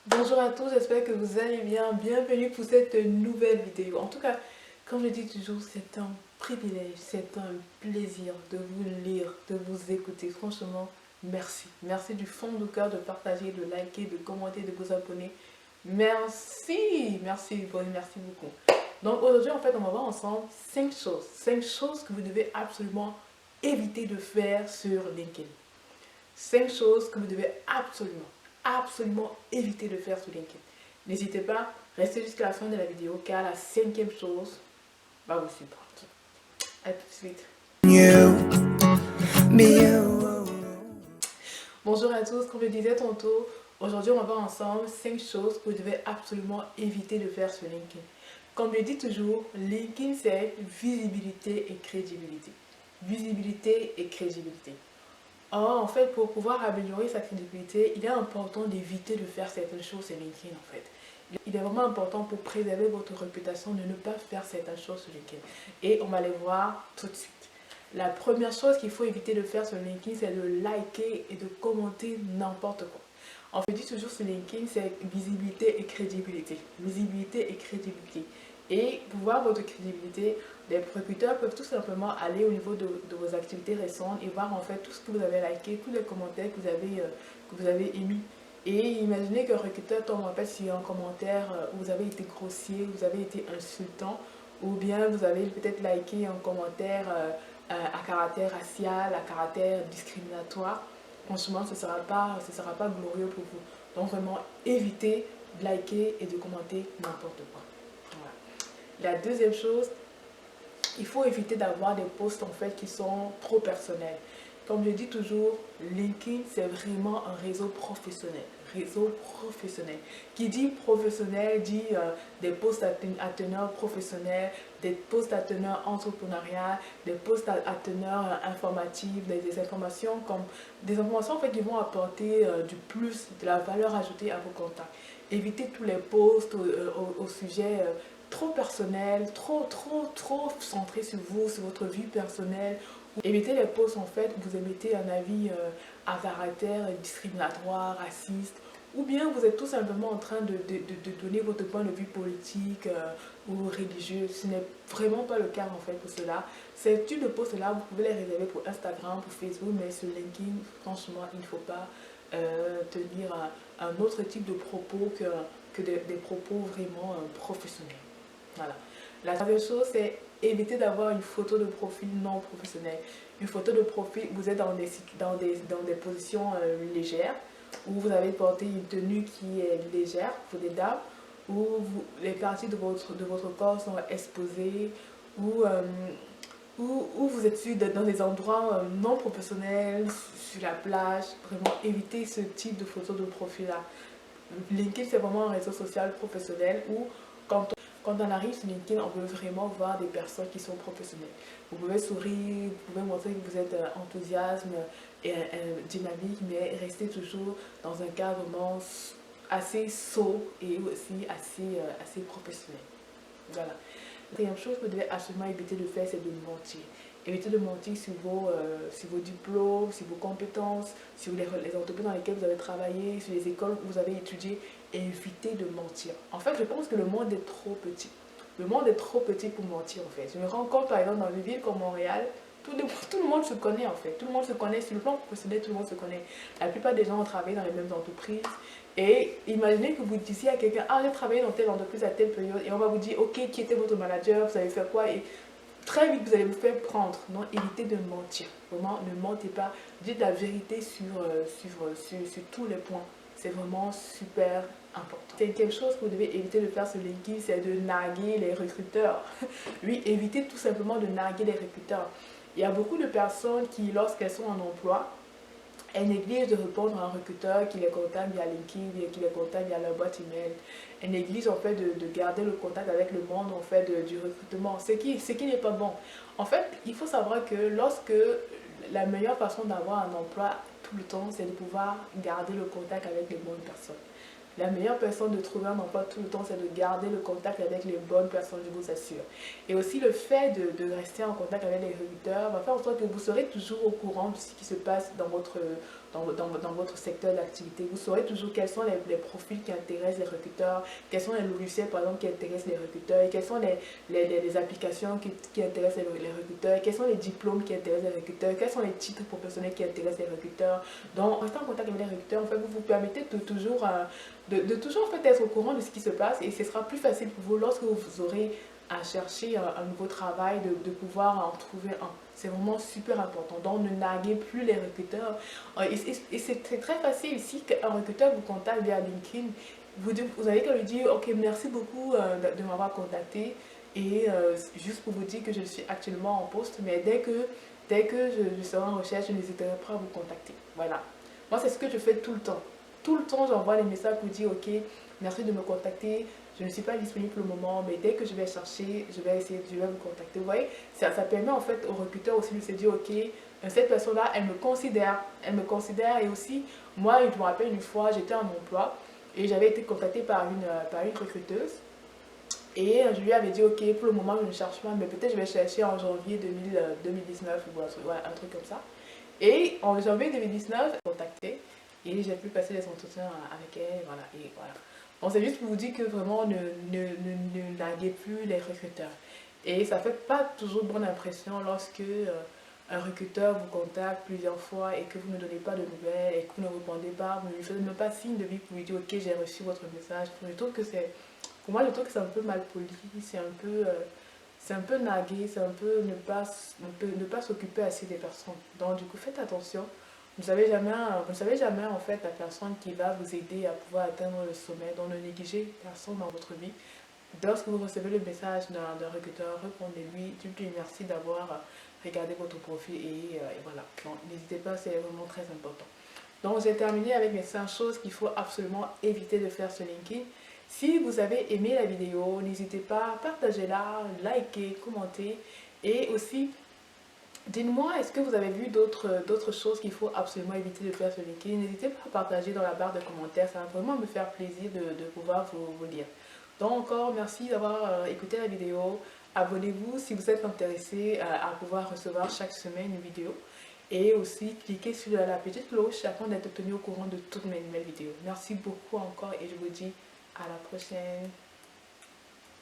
Bonjour à tous, j'espère que vous allez bien. Bienvenue pour cette nouvelle vidéo. En tout cas, comme je dis toujours, c'est un privilège, c'est un plaisir de vous lire, de vous écouter. Franchement, merci. Merci du fond du cœur de partager, de liker, de commenter, de vous abonner. Merci, merci, merci beaucoup. Donc aujourd'hui, en fait, on va voir ensemble 5 choses. 5 choses que vous devez absolument éviter de faire sur LinkedIn. 5 choses que vous devez absolument éviter de faire sur LinkedIn. N'hésitez pas, restez jusqu'à la fin de la vidéo car la 5e chose va vous surprendre. A tout de suite. Bonjour à tous, comme je disais tantôt, aujourd'hui on va voir ensemble 5 choses que vous devez absolument éviter de faire sur LinkedIn. Comme je dis toujours, LinkedIn c'est visibilité et crédibilité. Visibilité et crédibilité. Or, en fait, pour pouvoir améliorer sa crédibilité, il est important d'éviter de faire certaines choses sur LinkedIn, en fait. Il est vraiment important pour préserver votre réputation de ne pas faire certaines choses sur LinkedIn. Et on va les voir tout de suite. La première chose qu'il faut éviter de faire sur LinkedIn, c'est de liker et de commenter n'importe quoi. On fait dit toujours sur LinkedIn, c'est visibilité et crédibilité. Visibilité et crédibilité. Et pour voir votre crédibilité, les recruteurs peuvent tout simplement aller au niveau de vos activités récentes et voir en fait tout ce que vous avez liké, tous les commentaires que vous avez émis. Et imaginez qu'un recruteur tombe en fait sur un commentaire où vous avez été grossier, vous avez été insultant, ou bien vous avez peut-être liké un commentaire à caractère racial, à caractère discriminatoire. Franchement, ce ne sera pas glorieux pour vous. Donc vraiment, évitez de liker et de commenter n'importe quoi. Voilà. La deuxième chose, il faut éviter d'avoir des posts en fait qui sont trop personnels. Comme je dis toujours, LinkedIn c'est vraiment un réseau professionnel. Réseau professionnel. Qui dit professionnel dit des posts à teneur professionnelle, des posts à teneur entrepreneuriale, des posts à teneur informative, des informations comme des informations en fait qui vont apporter du plus, de la valeur ajoutée à vos contacts. Évitez tous les posts au sujet trop personnel, trop centré sur vous, sur votre vie personnelle. Évitez les posts en fait, vous émettez un avis à caractère discriminatoire, raciste, ou bien vous êtes tout simplement en train de donner votre point de vue politique ou religieux. Ce n'est vraiment pas le cas en fait pour cela. Ces types de posts là, vous pouvez les réserver pour Instagram, pour Facebook, mais sur LinkedIn, franchement, il ne faut pas tenir un autre type de propos que des propos vraiment professionnels. Voilà. La troisième chose, c'est éviter d'avoir une photo de profil non professionnelle. Une photo de profil, vous êtes dans des positions légères, où vous avez porté une tenue qui est légère pour des dames, où les parties de votre corps sont exposées, où vous êtes dans des endroits non professionnels, sur la plage. Vraiment, évitez ce type de photo de profil-là. LinkedIn, c'est vraiment un réseau social professionnel où quand on arrive sur LinkedIn, on peut vraiment voir des personnes qui sont professionnelles. Vous pouvez sourire, vous pouvez montrer que vous êtes enthousiaste et dynamique, mais restez toujours dans un cadre vraiment assez saut et aussi assez professionnel. Voilà. La deuxième chose que vous devez absolument éviter de faire, c'est de mentir. Évitez de mentir sur vos diplômes, sur vos compétences, sur les entreprises dans lesquelles vous avez travaillé, sur les écoles où vous avez étudié. Évitez de mentir. En fait, je pense que le monde est trop petit. Le monde est trop petit pour mentir en fait. Je me rends compte par exemple dans une ville comme Montréal, tout le monde se connaît en fait. Tout le monde se connaît sur le plan professionnel, tout le monde se connaît. La plupart des gens ont travaillé dans les mêmes entreprises. Et imaginez que vous disiez à quelqu'un, ah j'ai travaillé dans telle entreprise à telle période, et on va vous dire, ok, qui était votre manager, vous avez fait quoi, et très vite vous allez vous faire prendre. Non, évitez de mentir. Vraiment, ne mentez pas. Dites la vérité sur tous les points. C'est vraiment super important. C'est quelque chose que vous devez éviter de faire sur LinkedIn, c'est de narguer les recruteurs. Oui, évitez tout simplement de narguer les recruteurs. Il y a beaucoup de personnes qui, lorsqu'elles sont en emploi, elles négligent de répondre à un recruteur qui les contacte via LinkedIn, qui les contacte via leur boîte email. Elles négligent en fait de garder le contact avec le monde en fait du recrutement, ce qui n'est pas bon. En fait, il faut savoir que lorsque la meilleure façon d'avoir un emploi tout le temps, c'est de pouvoir garder le contact avec les bonnes personnes. La meilleure personne de trouver un emploi tout le temps, c'est de garder le contact avec les bonnes personnes, je vous assure. Et aussi le fait de rester en contact avec les recruteurs va faire en sorte que vous serez toujours au courant de ce qui se passe dans dans votre secteur d'activité. Vous saurez toujours quels sont les profils qui intéressent les recruteurs, quels sont les logiciels par exemple qui intéressent les recruteurs, et quelles sont les applications qui intéressent les recruteurs, quels sont les diplômes qui intéressent les recruteurs, quels sont les titres professionnels qui intéressent les recruteurs. Donc, en restant en contact avec les recruteurs, en fait, vous vous permettez de toujours, toujours en fait, être au courant de ce qui se passe, et ce sera plus facile pour vous lorsque vous aurez à chercher un nouveau travail, de pouvoir en trouver un. C'est vraiment super important. Donc, ne narguez plus les recruteurs. Et c'est très facile. Si un recruteur vous contacte via LinkedIn, vous avez qu'à lui dire, ok, merci beaucoup de m'avoir contacté. Et juste pour vous dire que je suis actuellement en poste, mais dès que je serai en recherche, je n'hésiterai pas à vous contacter. Voilà. Moi, c'est ce que je fais tout le temps. Tout le temps, j'envoie des messages pour dire, ok, merci de me contacter. Je ne suis pas disponible pour le moment, mais dès que je vais chercher, je vais vous contacter. Vous voyez, ça permet en fait au recruteur aussi de se dire, ok, cette personne-là, elle me considère, et aussi, moi, je me rappelle une fois, j'étais en emploi et j'avais été contactée par une recruteuse. Et je lui avais dit, ok, pour le moment, je ne cherche pas, mais peut-être je vais chercher en janvier 2019 ou un truc comme ça. Et en janvier 2019, j'ai contacté et j'ai pu passer des entretiens avec elle, voilà, et voilà. Bon, c'est juste pour vous dire que vraiment, ne narguez plus les recruteurs. Et ça ne fait pas toujours bonne impression lorsque un recruteur vous contacte plusieurs fois et que vous ne donnez pas de nouvelles et que vous ne répondez pas, vous ne lui faites même pas signe de vie pour lui dire, ok, j'ai reçu votre message. Pour moi, je trouve que c'est un peu mal poli, c'est un peu naguer, c'est un peu ne pas s'occuper assez des personnes. Donc du coup, faites attention. Vous ne savez jamais en fait la personne qui va vous aider à pouvoir atteindre le sommet. Donc ne négligez personne dans votre vie. Lorsque vous recevez le message d'un recruteur, répondez-lui, dites-lui merci d'avoir regardé votre profil et voilà. Donc n'hésitez pas, c'est vraiment très important. Donc j'ai terminé avec mes 5 choses qu'il faut absolument éviter de faire sur LinkedIn. Si vous avez aimé la vidéo, n'hésitez pas à partager-la, liker, commenter et aussi dites-moi, est-ce que vous avez vu d'autres choses qu'il faut absolument éviter de faire sur LinkedIn? N'hésitez pas à partager dans la barre de commentaires, ça va vraiment me faire plaisir de pouvoir vous lire. Donc encore, merci d'avoir écouté la vidéo. Abonnez-vous si vous êtes intéressé à pouvoir recevoir chaque semaine une vidéo. Et aussi, cliquez sur la petite cloche afin d'être tenu au courant de toutes mes nouvelles vidéos. Merci beaucoup encore et je vous dis à la prochaine.